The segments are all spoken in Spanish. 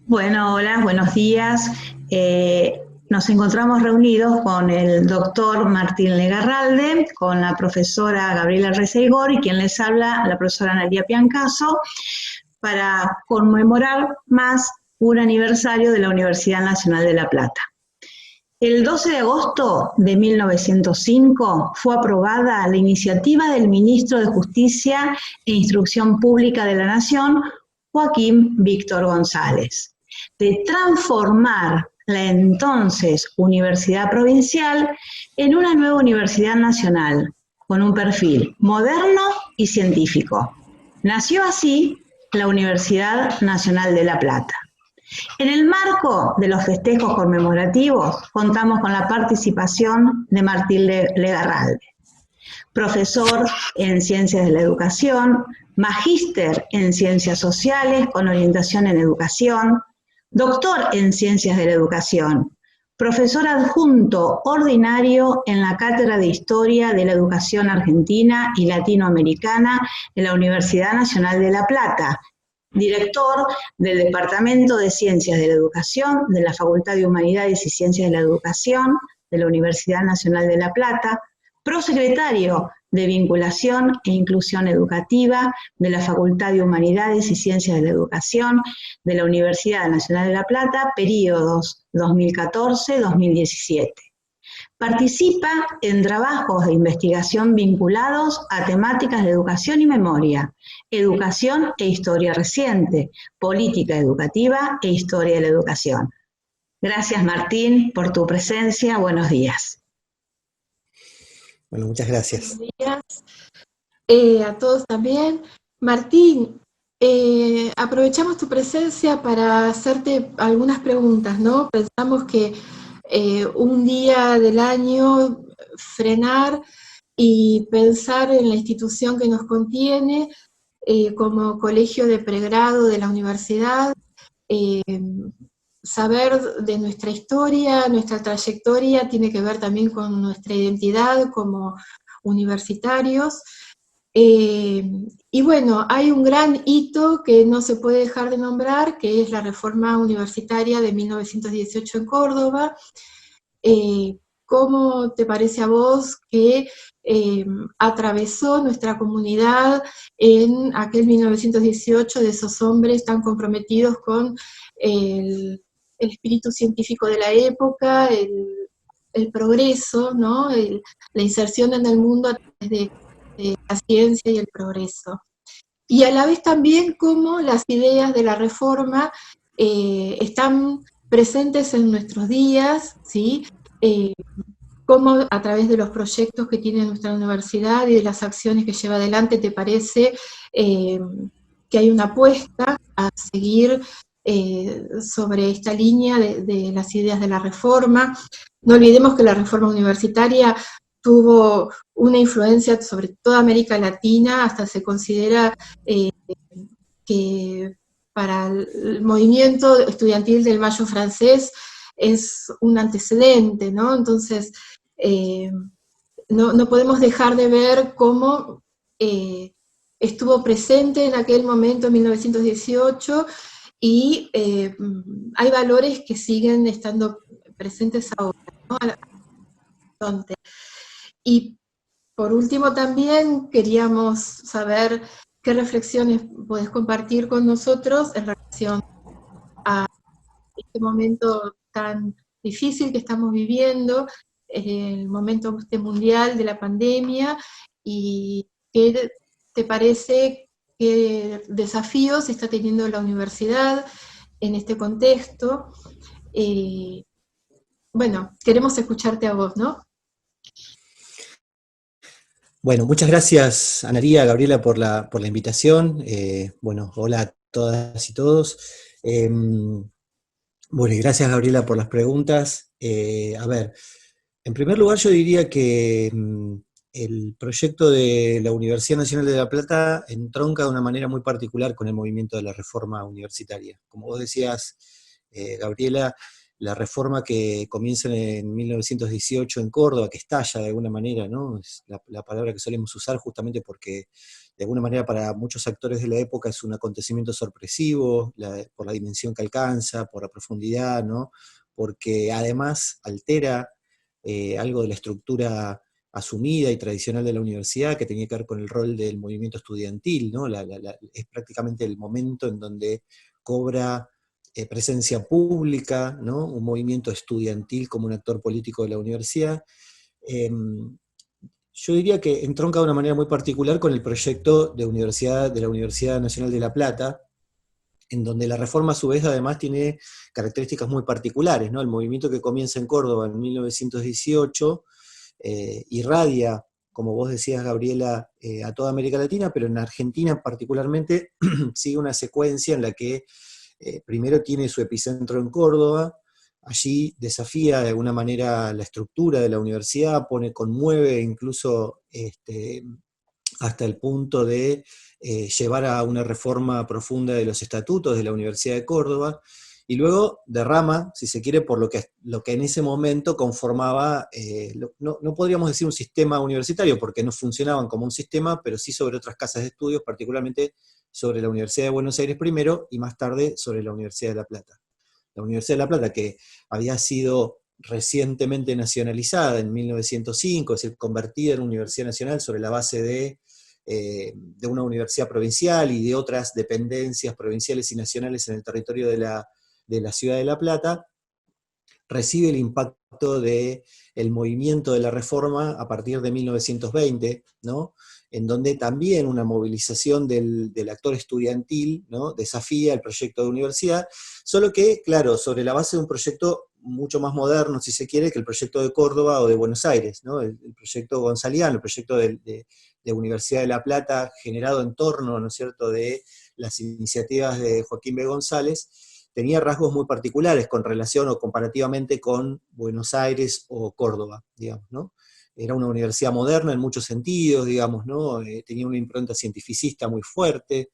Bueno, hola, buenos días. Nos encontramos reunidos con el doctor Martín Legarralde, con la profesora Gabriela Reseigor y quien les habla, la profesora Analía Piancaso, para conmemorar más un aniversario de la Universidad Nacional de La Plata. El 12 de agosto de 1905 fue aprobada la iniciativa del ministro de Justicia e Instrucción Pública de la Nación, Joaquín Víctor González, de transformar la entonces Universidad Provincial en una nueva Universidad Nacional, con un perfil moderno y científico. Nació así la Universidad Nacional de La Plata. En el marco de los festejos conmemorativos, contamos con la participación de Martín Legarralde, profesor en Ciencias de la Educación, magíster en Ciencias Sociales con orientación en Educación, doctor en Ciencias de la Educación, profesor adjunto ordinario en la Cátedra de Historia de la Educación Argentina y Latinoamericana de la Universidad Nacional de La Plata, director del Departamento de Ciencias de la Educación de la Facultad de Humanidades y Ciencias de la Educación de la Universidad Nacional de La Plata, prosecretario de Vinculación e Inclusión Educativa de la Facultad de Humanidades y Ciencias de la Educación de la Universidad Nacional de La Plata, períodos 2014-2017. Participa en trabajos de investigación vinculados a temáticas de educación y memoria, educación e historia reciente, política educativa e historia de la educación. Gracias, Martín, por tu presencia. Buenos días. Bueno, muchas gracias. Buenos días a todos también. Martín, aprovechamos tu presencia para hacerte algunas preguntas, ¿no? Pensamos que un día del año frenar y pensar en la institución que nos contiene como colegio de pregrado de la universidad, saber de nuestra historia, nuestra trayectoria, tiene que ver también con nuestra identidad como universitarios. Y bueno, hay un gran hito que no se puede dejar de nombrar, que es la reforma universitaria de 1918 en Córdoba. ¿Cómo te parece a vos que atravesó nuestra comunidad en aquel 1918 de esos hombres tan comprometidos con el espíritu científico de la época, el progreso, ¿no? La inserción en el mundo a través de la ciencia y el progreso? Y a la vez también cómo las ideas de la reforma están presentes en nuestros días, ¿sí? Cómo a través de los proyectos que tiene nuestra universidad y de las acciones que lleva adelante te parece que hay una apuesta a seguir sobre esta línea de las ideas de la reforma. No olvidemos que la reforma universitaria tuvo una influencia sobre toda América Latina, hasta se considera que para el movimiento estudiantil del Mayo francés es un antecedente, ¿no? Entonces, no podemos dejar de ver cómo estuvo presente en aquel momento, en 1918, y hay valores que siguen estando presentes ahora, ¿no? Y por último también queríamos saber qué reflexiones podés compartir con nosotros en relación a este momento tan difícil que estamos viviendo, el momento mundial de la pandemia, y qué te parece, qué desafíos está teniendo la universidad en este contexto. Bueno, queremos escucharte a vos, ¿no? Bueno, muchas gracias, Analía, Gabriela, por la invitación. Bueno, hola a todas y todos. Bueno, y gracias, Gabriela, por las preguntas. A ver, en primer lugar, yo diría que el proyecto de la Universidad Nacional de La Plata entronca de una manera muy particular con el movimiento de la reforma universitaria. Como vos decías, Gabriela, la reforma que comienza en 1918 en Córdoba, que estalla de alguna manera, ¿no? Es la palabra que solemos usar justamente porque de alguna manera para muchos actores de la época es un acontecimiento sorpresivo, por la dimensión que alcanza, por la profundidad, ¿no? Porque además altera algo de la estructura asumida y tradicional de la universidad, que tenía que ver con el rol del movimiento estudiantil, ¿no? Es prácticamente el momento en donde cobra presencia pública, ¿no? Un movimiento estudiantil como un actor político de la universidad. Yo diría que entronca de una manera muy particular con el proyecto de la Universidad Nacional de La Plata, en donde la reforma a su vez además tiene características muy particulares, ¿no? El movimiento que comienza en Córdoba en 1918 irradia, como vos decías, Gabriela, a toda América Latina, pero en Argentina particularmente sigue una secuencia en la que primero tiene su epicentro en Córdoba, allí desafía de alguna manera la estructura de la universidad, conmueve incluso hasta el punto de llevar a una reforma profunda de los estatutos de la Universidad de Córdoba, y luego derrama, si se quiere, por lo que en ese momento conformaba, no podríamos decir un sistema universitario, porque no funcionaban como un sistema, pero sí sobre otras casas de estudios, particularmente sobre la Universidad de Buenos Aires primero, y más tarde sobre la Universidad de La Plata. La Universidad de La Plata, que había sido recientemente nacionalizada en 1905, es decir, convertida en universidad nacional sobre la base de una universidad provincial y de otras dependencias provinciales y nacionales en el territorio de la ciudad de La Plata, recibe el impacto del movimiento de la reforma a partir de 1920, ¿no? En donde también una movilización del actor estudiantil, ¿no? Desafía el proyecto de universidad, solo que, claro, sobre la base de un proyecto mucho más moderno, si se quiere, que el proyecto de Córdoba o de Buenos Aires, ¿no? El proyecto gonzaliano, el proyecto de Universidad de La Plata, generado en torno, ¿no es cierto?, de las iniciativas de Joaquín B. González, tenía rasgos muy particulares con relación o comparativamente con Buenos Aires o Córdoba, digamos, ¿no? Era una universidad moderna en muchos sentidos, digamos, ¿no? Tenía una impronta cientificista muy fuerte.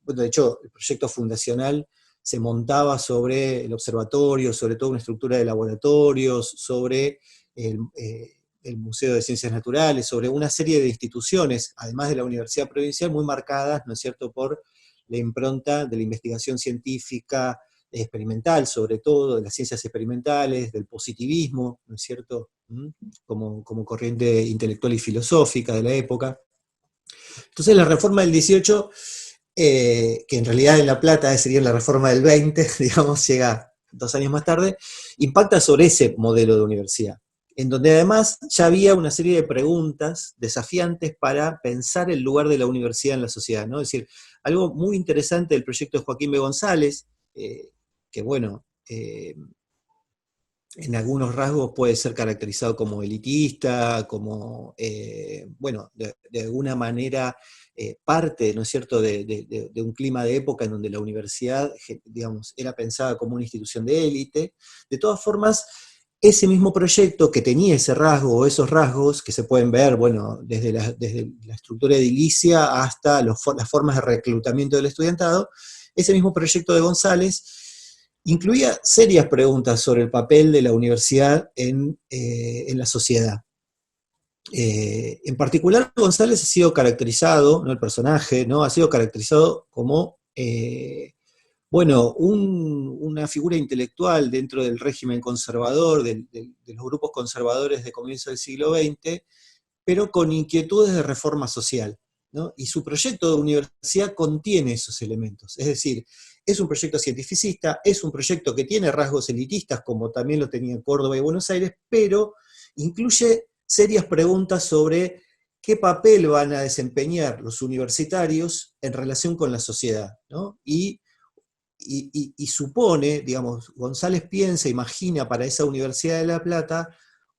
Bueno, de hecho, el proyecto fundacional se montaba sobre el observatorio, sobre toda una estructura de laboratorios, sobre el Museo de Ciencias Naturales, sobre una serie de instituciones, además de la Universidad Provincial, muy marcadas, ¿no es cierto?, por la impronta de la investigación científica experimental, sobre todo, de las ciencias experimentales, del positivismo, ¿no es cierto?, como corriente intelectual y filosófica de la época. Entonces la reforma del 18, que en realidad en La Plata sería la reforma del 20, digamos, llega 2 años más tarde, impacta sobre ese modelo de universidad, en donde además ya había una serie de preguntas desafiantes para pensar el lugar de la universidad en la sociedad, ¿no? Es decir, algo muy interesante del proyecto de Joaquín B. González, que bueno, en algunos rasgos puede ser caracterizado como elitista, como, bueno, de alguna manera parte, ¿no es cierto?, de un clima de época en donde la universidad, digamos, era pensada como una institución de élite. De todas formas, ese mismo proyecto que tenía ese rasgo o esos rasgos que se pueden ver, bueno, desde la estructura edilicia hasta las formas de reclutamiento del estudiantado, ese mismo proyecto de González incluía serias preguntas sobre el papel de la universidad en la sociedad. En particular, González ha sido caracterizado, ¿no?, el personaje, ¿no?, ha sido caracterizado como bueno, una figura intelectual dentro del régimen conservador, de los grupos conservadores de comienzo del siglo XX, pero con inquietudes de reforma social, ¿no? Y su proyecto de universidad contiene esos elementos, es decir, es un proyecto cientificista, es un proyecto que tiene rasgos elitistas, como también lo tenía Córdoba y Buenos Aires, pero incluye serias preguntas sobre qué papel van a desempeñar los universitarios en relación con la sociedad, ¿no? Y supone, digamos, González piensa, imagina para esa Universidad de La Plata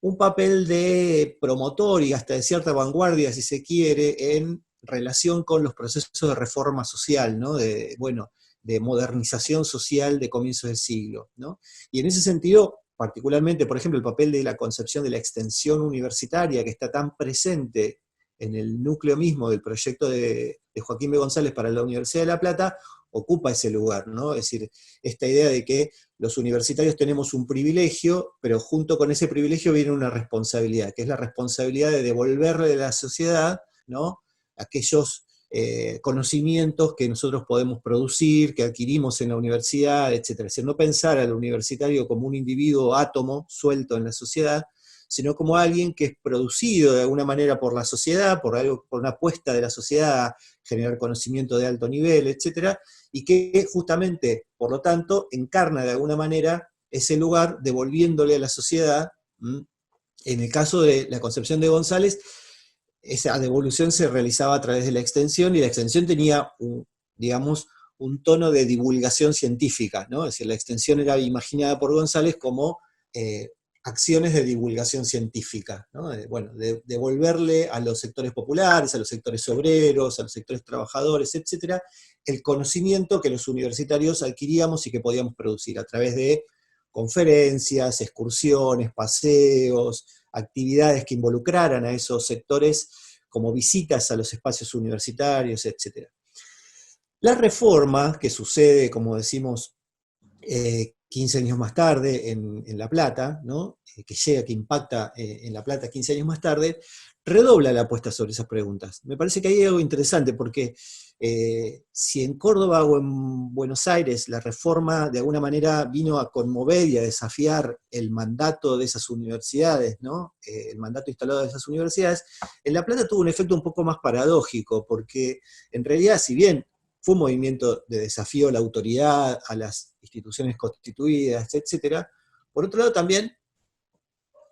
un papel de promotor y hasta de cierta vanguardia, si se quiere, en relación con los procesos de reforma social, ¿no?, de modernización social de comienzos del siglo, ¿no? Y en ese sentido, particularmente, por ejemplo, el papel de la concepción de la extensión universitaria, que está tan presente en el núcleo mismo del proyecto de Joaquín B. González para la Universidad de La Plata, ocupa ese lugar, ¿no? Es decir, esta idea de que los universitarios tenemos un privilegio, pero junto con ese privilegio viene una responsabilidad, que es la responsabilidad de devolverle a la sociedad, ¿no?, aquellos conocimientos que nosotros podemos producir, que adquirimos en la universidad, etc. Es decir, no pensar al universitario como un individuo átomo suelto en la sociedad, sino como alguien que es producido de alguna manera por la sociedad, por una apuesta de la sociedad a generar conocimiento de alto nivel, etc., y que justamente, por lo tanto, encarna de alguna manera ese lugar devolviéndole a la sociedad. En el caso de la concepción de González, esa devolución se realizaba a través de la extensión, y la extensión tenía, digamos, un tono de divulgación científica, ¿no? Es decir, la extensión era imaginada por González como acciones de divulgación científica, ¿no? Bueno, de devolverle a los sectores populares, a los sectores obreros, a los sectores trabajadores, etcétera, el conocimiento que los universitarios adquiríamos y que podíamos producir a través de conferencias, excursiones, paseos, actividades que involucraran a esos sectores, como visitas a los espacios universitarios, etc. La reforma, que sucede, como decimos, 15 años más tarde en La Plata, ¿no?, que llega, que impacta en La Plata 15 años más tarde, redobla la apuesta sobre esas preguntas. Me parece que ahí hay algo interesante, porque si en Córdoba o en Buenos Aires la reforma de alguna manera vino a conmover y a desafiar el mandato de esas universidades, ¿no?, el mandato instalado de esas universidades, en La Plata tuvo un efecto un poco más paradójico, porque en realidad, si bien fue un movimiento de desafío a la autoridad, a las instituciones constituidas, etc., por otro lado también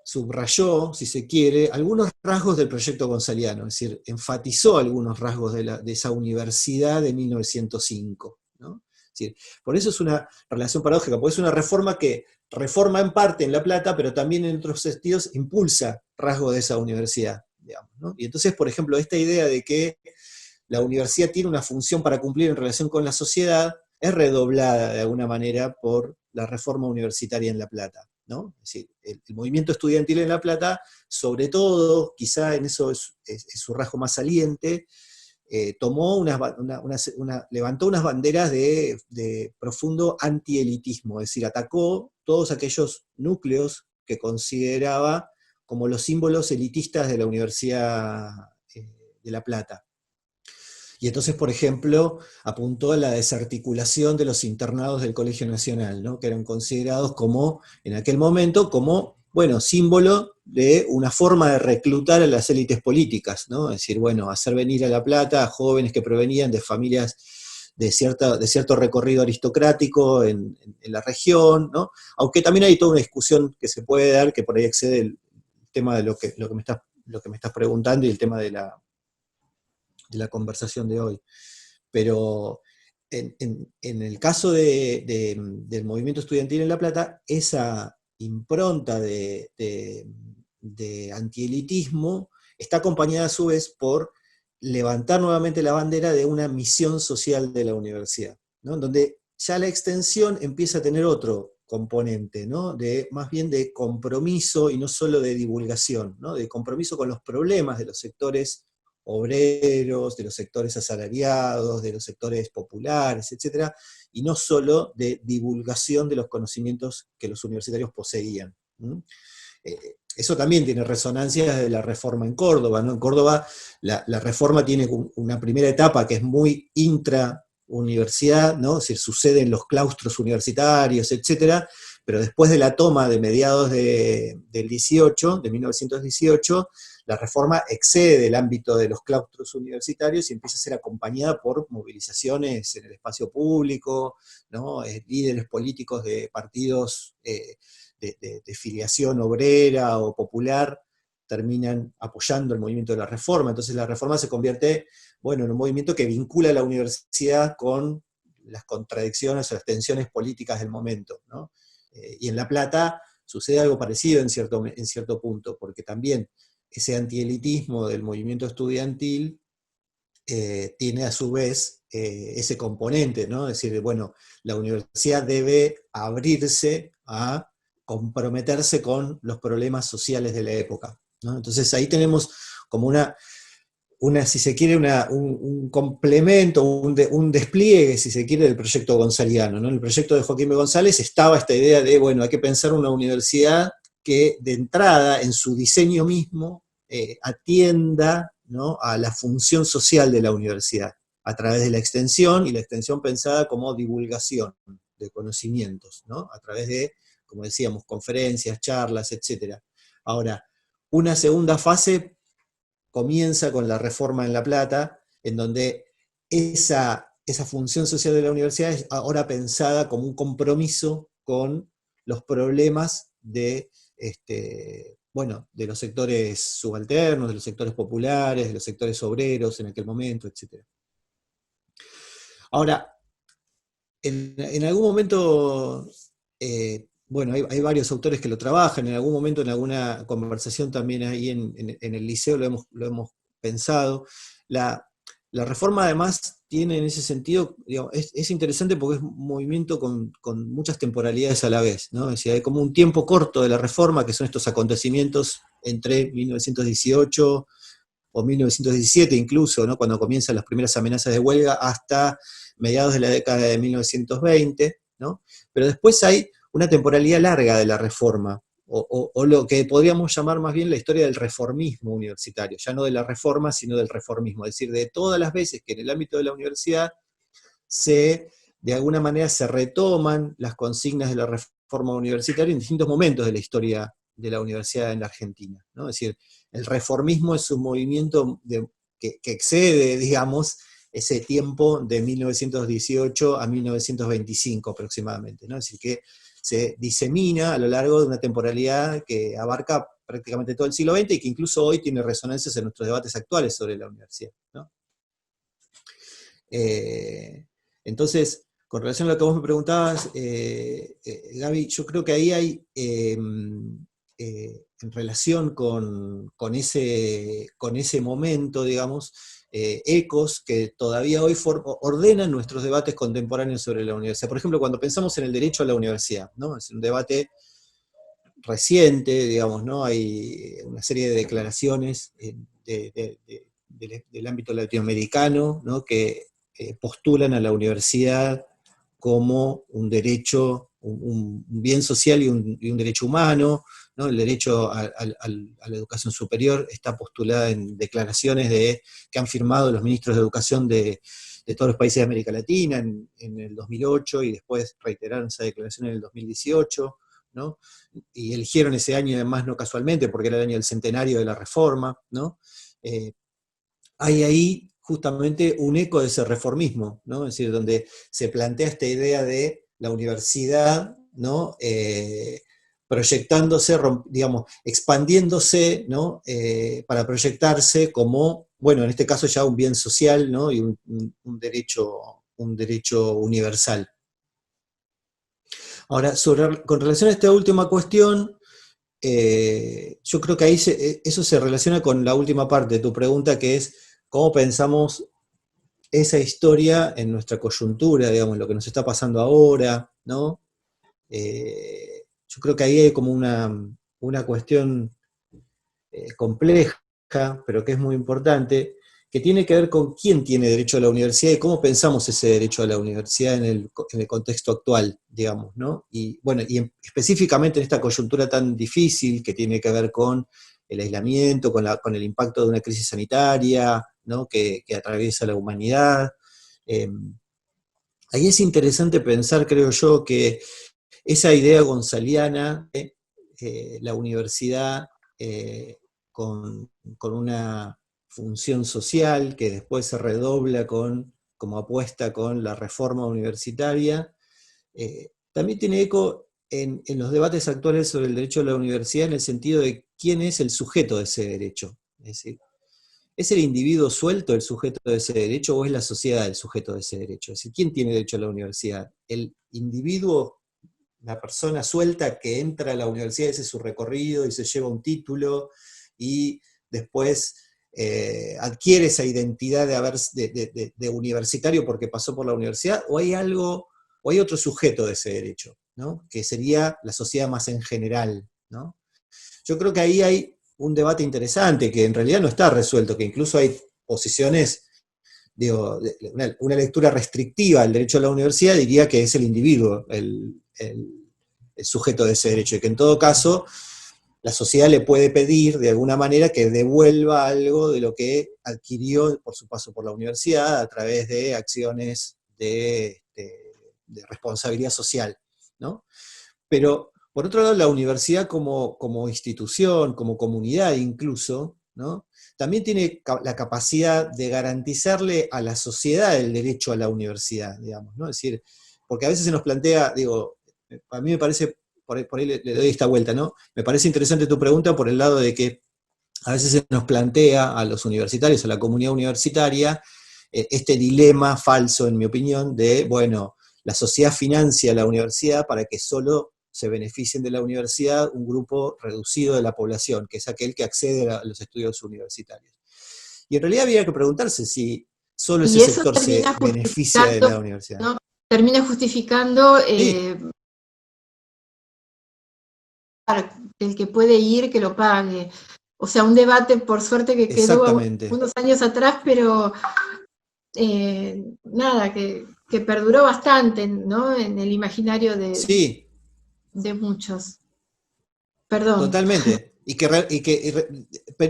subrayó, si se quiere, algunos rasgos del proyecto gonzaliano, es decir, enfatizó algunos rasgos de esa universidad de 1905, ¿no? Es decir, por eso es una relación paradójica, porque es una reforma que reforma en parte en La Plata, pero también en otros sentidos impulsa rasgos de esa universidad, digamos, ¿no? Y entonces, por ejemplo, esta idea de que la universidad tiene una función para cumplir en relación con la sociedad es redoblada de alguna manera por la reforma universitaria en La Plata, ¿no? Es decir, el movimiento estudiantil en La Plata, sobre todo, quizá en eso es su rasgo más saliente, levantó unas banderas de profundo antielitismo, es decir, atacó todos aquellos núcleos que consideraba como los símbolos elitistas de la Universidad de La Plata. Y entonces, por ejemplo, apuntó a la desarticulación de los internados del Colegio Nacional, ¿no?, que eran considerados como, en aquel momento, como, bueno, símbolo de una forma de reclutar a las élites políticas, ¿no? Es decir, bueno, hacer venir a La Plata a jóvenes que provenían de familias de cierto recorrido aristocrático en la región, ¿no? Aunque también hay toda una discusión que se puede dar, que por ahí excede el tema de lo que me estás preguntando y el tema de la conversación de hoy. Pero en el caso del movimiento estudiantil en La Plata, esa impronta de antielitismo está acompañada a su vez por levantar nuevamente la bandera de una misión social de la universidad, ¿no?, donde ya la extensión empieza a tener otro componente, ¿no?, más bien de compromiso y no solo de divulgación, ¿no?, de compromiso con los problemas de los sectores obreros, de los sectores asalariados, de los sectores populares, etc., y no solo de divulgación de los conocimientos que los universitarios poseían. Eso también tiene resonancias de la reforma en Córdoba, ¿no? En Córdoba la reforma tiene una primera etapa que es muy intrauniversidad, ¿no? Es decir, sucede en los claustros universitarios, etc., pero después de la toma de mediados de 1918, la reforma excede el ámbito de los claustros universitarios y empieza a ser acompañada por movilizaciones en el espacio público, ¿no?, líderes políticos de partidos de filiación obrera o popular terminan apoyando el movimiento de la reforma. Entonces la reforma se convierte, bueno, en un movimiento que vincula a la universidad con las contradicciones o las tensiones políticas del momento, ¿no? Y en La Plata sucede algo parecido en cierto punto, porque también ese antielitismo del movimiento estudiantil tiene a su vez ese componente, ¿no? Es decir, bueno, la universidad debe abrirse a comprometerse con los problemas sociales de la época, ¿no? Entonces ahí tenemos como si se quiere, un complemento, un despliegue, si se quiere, del proyecto gonzaliano, ¿no? En el proyecto de Joaquín B. González estaba esta idea de, bueno, hay que pensar una universidad que de entrada, en su diseño mismo, atienda, ¿no?, a la función social de la universidad, a través de la extensión, y la extensión pensada como divulgación de conocimientos, ¿no?, a través de, como decíamos, conferencias, charlas, etc. Ahora, una segunda fase comienza con la reforma en La Plata, en donde esa función social de la universidad es ahora pensada como un compromiso con los problemas de, bueno, de los sectores subalternos, de los sectores populares, de los sectores obreros en aquel momento, etc. Ahora, en algún momento, bueno, hay varios autores que lo trabajan, en algún momento, en alguna conversación también ahí en el liceo lo hemos pensado. La reforma además tiene en ese sentido, digamos, es interesante porque es un movimiento con muchas temporalidades a la vez, ¿no? Es decir, hay como un tiempo corto de la reforma, que son estos acontecimientos entre 1918 o 1917 incluso, ¿no?, cuando comienzan las primeras amenazas de huelga, hasta mediados de la década de 1920, ¿no? Pero después hay una temporalidad larga de la reforma, o lo que podríamos llamar más bien la historia del reformismo universitario, ya no de la reforma, sino del reformismo, es decir, de todas las veces que en el ámbito de la universidad de alguna manera se retoman las consignas de la reforma universitaria en distintos momentos de la historia de la universidad en la Argentina, ¿no? Es decir, el reformismo es un movimiento que excede, digamos, ese tiempo de 1918 a 1925 aproximadamente, ¿no? Es decir, que se disemina a lo largo de una temporalidad que abarca prácticamente todo el siglo XX y que incluso hoy tiene resonancias en nuestros debates actuales sobre la universidad, ¿no? Entonces, con relación a lo que vos me preguntabas, Gaby, yo creo que ahí hay, en relación con ese momento, digamos, ecos que todavía hoy ordenan nuestros debates contemporáneos sobre la universidad. Por ejemplo, cuando pensamos en el derecho a la universidad, ¿no? Es un debate reciente, digamos, ¿no? Hay una serie de declaraciones del ámbito latinoamericano, ¿no?, que postulan a la universidad como un derecho, un bien social y un derecho humano, ¿no? El derecho a la educación superior está postulada en declaraciones que han firmado los ministros de educación de todos los países de América Latina en el 2008, y después reiteraron esa declaración en el 2018, ¿no? Y eligieron ese año además no casualmente, porque era el año del centenario de la Reforma, ¿no? Hay ahí justamente un eco de ese reformismo, ¿no? Es decir, donde se plantea esta idea de la universidad, ¿no?, proyectándose, digamos, expandiéndose, ¿no?, para proyectarse como, bueno, en este caso ya un bien social, ¿no?, y un derecho universal. Ahora, con relación a esta última cuestión, yo creo que ahí eso se relaciona con la última parte de tu pregunta, que es cómo pensamos esa historia en nuestra coyuntura, digamos, lo que nos está pasando ahora, ¿no? Yo creo que ahí hay como una cuestión compleja, pero que es muy importante, que tiene que ver con quién tiene derecho a la universidad y cómo pensamos ese derecho a la universidad en el contexto actual, digamos, ¿no? Y bueno, específicamente en esta coyuntura tan difícil que tiene que ver con el aislamiento, con el impacto de una crisis sanitaria, ¿no?, que atraviesa la humanidad. Ahí es interesante pensar, creo yo, que esa idea gonzaliana de la universidad con una función social que después se redobla como apuesta con la reforma universitaria, también tiene eco en los debates actuales sobre el derecho a la universidad, en el sentido de quién es el sujeto de ese derecho. Es decir, ¿es el individuo suelto el sujeto de ese derecho o es la sociedad el sujeto de ese derecho? Es decir, ¿quién tiene derecho a la universidad? ¿El individuo, la persona suelta que entra a la universidad, ese es su recorrido y se lleva un título y después adquiere esa identidad de universitario porque pasó por la universidad, o hay otro sujeto de ese derecho, ¿no?, que sería la sociedad más en general, ¿no? Yo creo que ahí hay un debate interesante que en realidad no está resuelto, que incluso hay posiciones, digo, una lectura restrictiva del derecho a la universidad diría que es el individuo el sujeto de ese derecho, y que en todo caso la sociedad le puede pedir de alguna manera que devuelva algo de lo que adquirió por su paso por la universidad a través de acciones de responsabilidad social, ¿no? Pero, por otro lado, la universidad como institución, como comunidad incluso, ¿no? También tiene la capacidad de garantizarle a la sociedad el derecho a la universidad, digamos, ¿no? Es decir, porque a veces se nos plantea, digo, a mí me parece, por ahí le doy esta vuelta, ¿no? Me parece interesante tu pregunta por el lado de que a veces se nos plantea a los universitarios, a la comunidad universitaria, este dilema falso, en mi opinión, de, bueno, la sociedad financia la universidad para que solo se beneficien de la universidad un grupo reducido de la población, que es aquel que accede a los estudios universitarios. Y en realidad había que preguntarse si solo ese Y eso sector se termina beneficia de la justificando, universidad. ¿no? Termina justificando Sí, el que puede ir, que lo pague. O sea, un debate, por suerte, que quedó exactamente. unos años atrás, pero nada, que perduró bastante, ¿no? En el imaginario Sí, de muchos. Perdón. totalmente.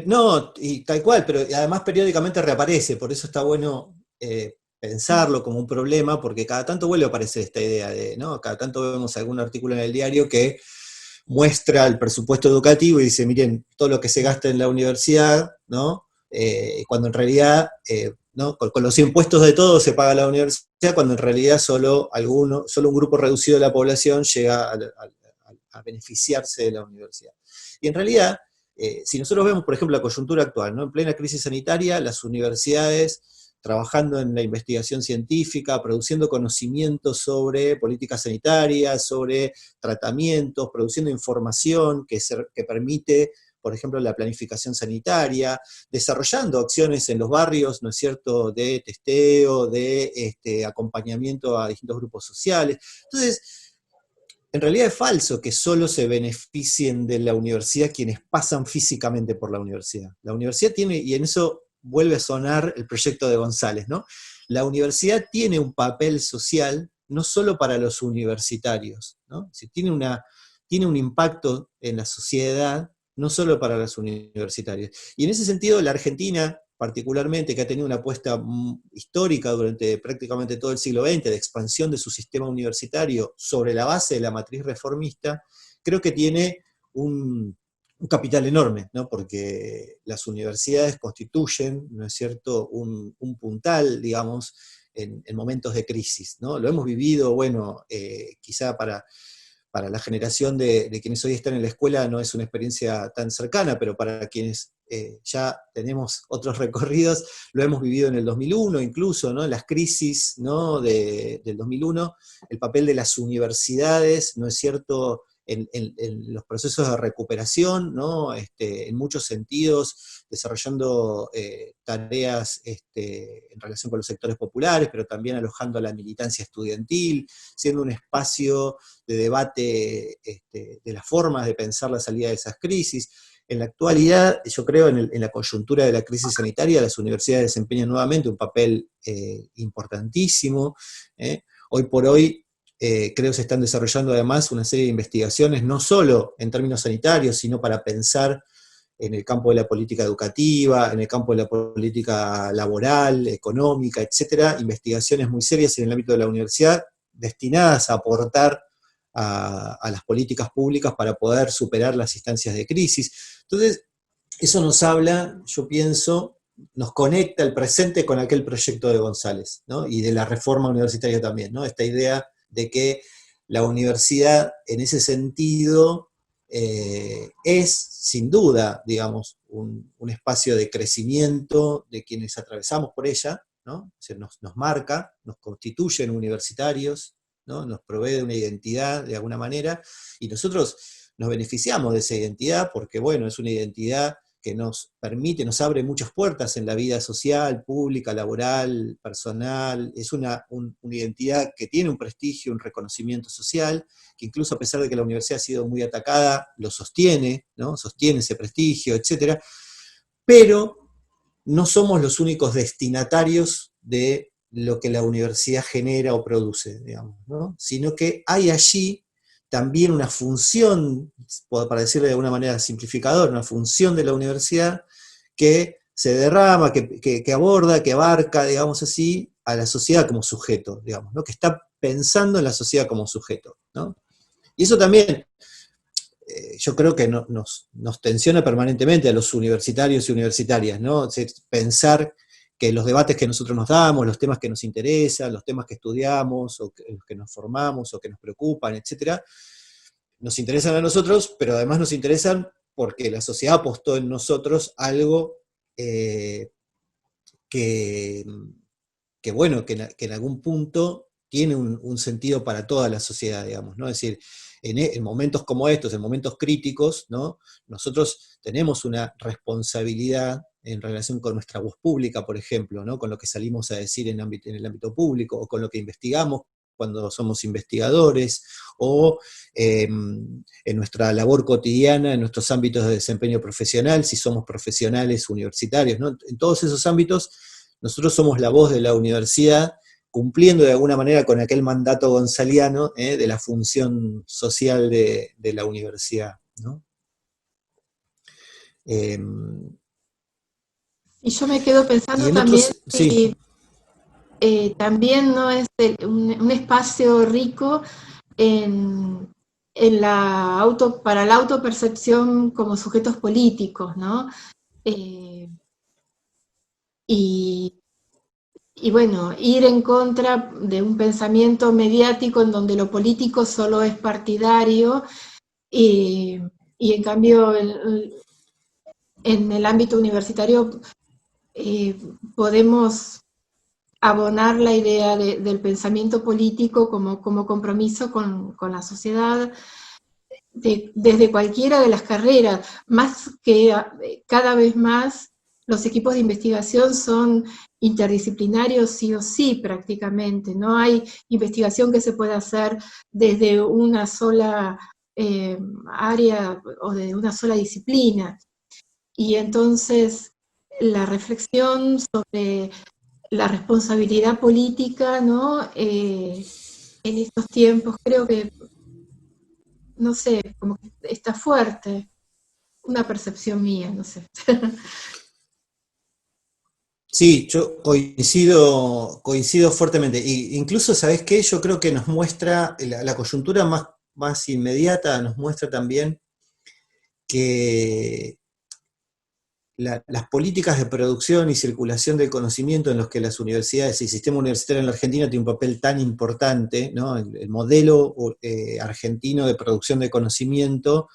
No, y tal cual, pero además periódicamente reaparece, por eso está bueno pensarlo como un problema, porque cada tanto vuelve a aparecer esta idea de, ¿no? Cada tanto vemos algún artículo en el diario que muestra el presupuesto educativo y dice, miren, todo lo que se gasta en la universidad, ¿no? Cuando en realidad, ¿no? Con los impuestos de todos se paga la universidad, cuando en realidad solo un grupo reducido de la población llega a beneficiarse de la universidad. Y en realidad, si nosotros vemos, por ejemplo, la coyuntura actual, ¿no? En plena crisis sanitaria, las universidades trabajando en la investigación científica, produciendo conocimientos sobre políticas sanitarias, sobre tratamientos, produciendo información que permite, por ejemplo, la planificación sanitaria, desarrollando acciones en los barrios, ¿no es cierto?, de testeo, de acompañamiento a distintos grupos sociales. Entonces, en realidad es falso que solo se beneficien de la universidad quienes pasan físicamente por la universidad. La universidad tiene, y en eso vuelve a sonar el proyecto de González, ¿no? La universidad tiene un papel social no solo para los universitarios, ¿no? Tiene un impacto en la sociedad no solo para los universitarios. Y en ese sentido, la Argentina, particularmente, que ha tenido una apuesta histórica durante prácticamente todo el siglo XX de expansión de su sistema universitario sobre la base de la matriz reformista, creo que tiene un capital enorme, ¿no? Porque las universidades constituyen, ¿no es cierto?, un puntal, digamos, en momentos de crisis, ¿no? Lo hemos vivido, bueno, quizá para la generación de quienes hoy están en la escuela no es una experiencia tan cercana, pero para quienes ya tenemos otros recorridos, lo hemos vivido en el 2001 incluso, ¿no? Las crisis, ¿no? del 2001, el papel de las universidades, ¿no es cierto?, en los procesos de recuperación, ¿no? En muchos sentidos, desarrollando tareas en relación con los sectores populares, pero también alojando a la militancia estudiantil, siendo un espacio de debate de las formas de pensar la salida de esas crisis. En la actualidad, yo creo, en la coyuntura de la crisis sanitaria, las universidades desempeñan nuevamente un papel importantísimo. Hoy por hoy, creo que se están desarrollando además una serie de investigaciones, no solo en términos sanitarios, sino para pensar en el campo de la política educativa, en el campo de la política laboral, económica, etcétera, investigaciones muy serias en el ámbito de la universidad, destinadas a aportar a las políticas públicas para poder superar las instancias de crisis. Entonces, eso nos habla, yo pienso, nos conecta el presente con aquel proyecto de González, ¿no? Y de la reforma universitaria también, ¿no? Esta idea de que la universidad, en ese sentido, es, sin duda, digamos, un espacio de crecimiento de quienes atravesamos por ella, ¿no? O sea, nos marca, nos constituyen universitarios, ¿no? Nos provee de una identidad de alguna manera, y nosotros nos beneficiamos de esa identidad porque, bueno, es una identidad que nos permite, nos abre muchas puertas en la vida social, pública, laboral, personal. Es una identidad que tiene un prestigio, un reconocimiento social, que incluso a pesar de que la universidad ha sido muy atacada, lo sostiene, ¿no? Sostiene ese prestigio, etcétera. Pero no somos los únicos destinatarios de lo que la universidad genera o produce, digamos, ¿no? Sino que hay allí también una función, para decirlo de alguna manera simplificadora, una función de la universidad que se derrama, que aborda, que abarca, digamos así, a la sociedad como sujeto, digamos, ¿no? Que está pensando en la sociedad como sujeto, ¿no? Y eso también, yo creo que nos tensiona permanentemente a los universitarios y universitarias, ¿no? O sea, pensar que los debates que nosotros nos damos, los temas que nos interesan, los temas que estudiamos, o los que nos formamos, o que nos preocupan, etcétera, nos interesan a nosotros, pero además nos interesan porque la sociedad apostó en nosotros algo que, bueno, que en algún punto tiene un sentido para toda la sociedad, digamos, ¿no? Es decir, en momentos como estos, en momentos críticos, ¿no? Nosotros tenemos una responsabilidad en relación con nuestra voz pública, por ejemplo, ¿no? Con lo que salimos a decir en el ámbito público, o con lo que investigamos cuando somos investigadores, o en nuestra labor cotidiana, en nuestros ámbitos de desempeño profesional, si somos profesionales universitarios, ¿no? En todos esos ámbitos, nosotros somos la voz de la universidad, cumpliendo de alguna manera con aquel mandato gonzaliano de la función social de la universidad, ¿no? Y yo me quedo pensando también si también no es un espacio rico para la autopercepción como sujetos políticos, ¿no? Y bueno, ir en contra de un pensamiento mediático en donde lo político solo es partidario y en cambio en el ámbito universitario podemos abonar la idea del pensamiento político como compromiso con la sociedad desde cualquiera de las carreras, más que cada vez más los equipos de investigación son interdisciplinarios sí o sí prácticamente, no hay investigación que se pueda hacer desde una sola área o de una sola disciplina. Y entonces la reflexión sobre la responsabilidad política, ¿no? En estos tiempos creo que, no sé, como que está fuerte, una percepción mía, no sé. Sí, yo coincido fuertemente. Y incluso, ¿sabés qué? Yo creo que nos muestra, la coyuntura más inmediata nos muestra también que las políticas de producción y circulación del conocimiento en los que las universidades y el sistema universitario en la Argentina tiene un papel tan importante, ¿no? El modelo argentino de producción de conocimiento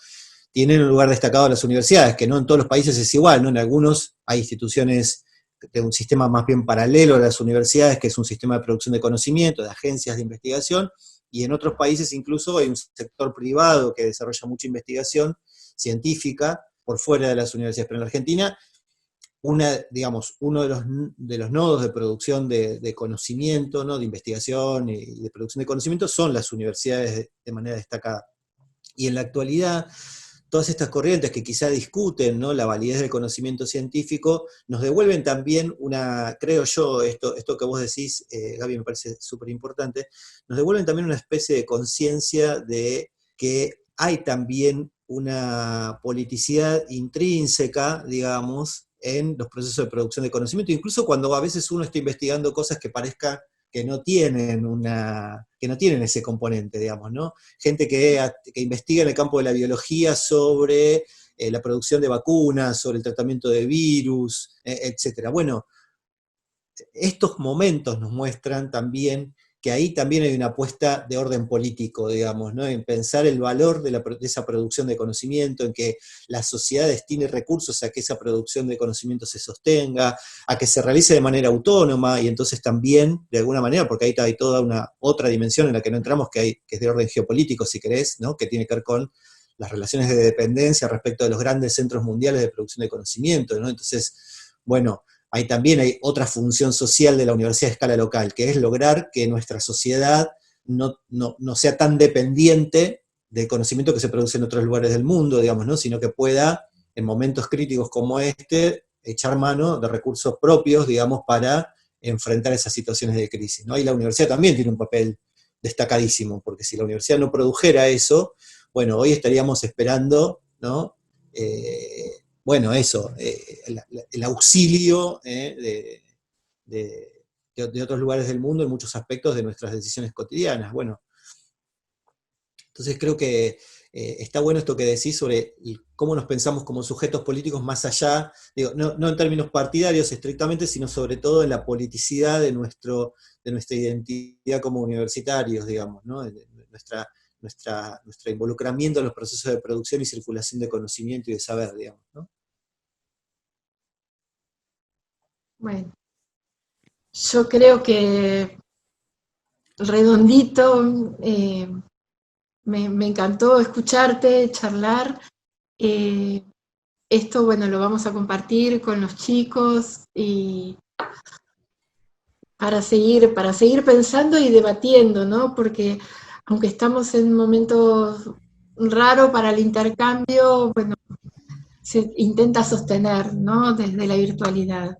tiene un lugar destacado en las universidades, que no en todos los países es igual, ¿no? En algunos hay instituciones de un sistema más bien paralelo a las universidades, que es un sistema de producción de conocimiento, de agencias de investigación, y en otros países incluso hay un sector privado que desarrolla mucha investigación científica por fuera de las universidades. Pero en la Argentina, uno de los nodos de producción de conocimiento, ¿no? De investigación y de producción de conocimiento son las universidades de manera destacada. Y en la actualidad, todas estas corrientes que quizá discuten, ¿no? La validez del conocimiento científico, nos devuelven también creo yo, esto que vos decís, Gaby, me parece súper importante, nos devuelven también una especie de conciencia de que hay también una politicidad intrínseca, digamos, en los procesos de producción de conocimiento, incluso cuando a veces uno está investigando cosas que parezca que no tienen ese componente, digamos, ¿no? Gente que investiga en el campo de la biología sobre la producción de vacunas, sobre el tratamiento de virus, etcétera. Bueno, estos momentos nos muestran también que ahí también hay una apuesta de orden político, digamos, ¿no? En pensar el valor de esa producción de conocimiento, en que la sociedad destine recursos a que esa producción de conocimiento se sostenga, a que se realice de manera autónoma, y entonces también, de alguna manera, porque ahí hay toda una otra dimensión en la que no entramos, que es de orden geopolítico, si querés, ¿no? Que tiene que ver con las relaciones de dependencia respecto de los grandes centros mundiales de producción de conocimiento, ¿no? Entonces, bueno, ahí también hay otra función social de la universidad a escala local, que es lograr que nuestra sociedad no sea tan dependiente del conocimiento que se produce en otros lugares del mundo, digamos, ¿no? Sino que pueda, en momentos críticos como este, echar mano de recursos propios, digamos, para enfrentar esas situaciones de crisis, ¿no? Y la universidad también tiene un papel destacadísimo, porque si la universidad no produjera eso, bueno, hoy estaríamos esperando, ¿no? Bueno, eso, el auxilio de otros lugares del mundo en muchos aspectos de nuestras decisiones cotidianas. Bueno, entonces creo que está bueno esto que decís sobre cómo nos pensamos como sujetos políticos más allá, digo, no en términos partidarios estrictamente, sino sobre todo en la politicidad de nuestra identidad como universitarios, digamos, ¿no? Nuestro involucramiento en los procesos de producción y circulación de conocimiento y de saber, digamos, ¿no? Bueno, yo creo que redondito, me encantó escucharte, charlar. Esto, bueno, lo vamos a compartir con los chicos y para seguir pensando y debatiendo, ¿no? Porque aunque estamos en momentos raros para el intercambio, bueno, se intenta sostener, ¿no? Desde la virtualidad.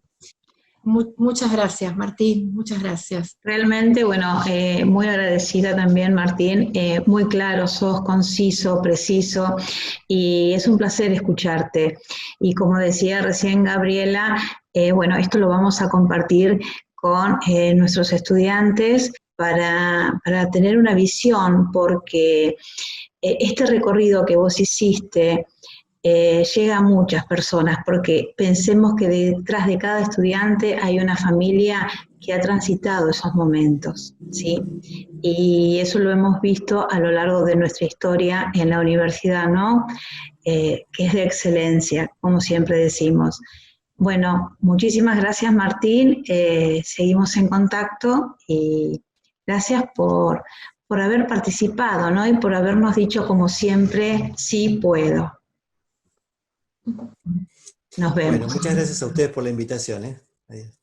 Muchas gracias, Martín, muchas gracias. Realmente, bueno, muy agradecida también, Martín, muy claro, sos conciso, preciso, y es un placer escucharte. Y como decía recién Gabriela, bueno, esto lo vamos a compartir con nuestros estudiantes para tener una visión, porque este recorrido que vos hiciste llega a muchas personas, porque pensemos que detrás de cada estudiante hay una familia que ha transitado esos momentos, ¿sí? Y eso lo hemos visto a lo largo de nuestra historia en la universidad, ¿no? Que es de excelencia, como siempre decimos. Bueno, muchísimas gracias, Martín. Seguimos en contacto y gracias por haber participado, ¿no? Y por habernos dicho, como siempre, sí puedo. Nos vemos. Bueno, muchas gracias a ustedes por la invitación, ¿eh? Adiós.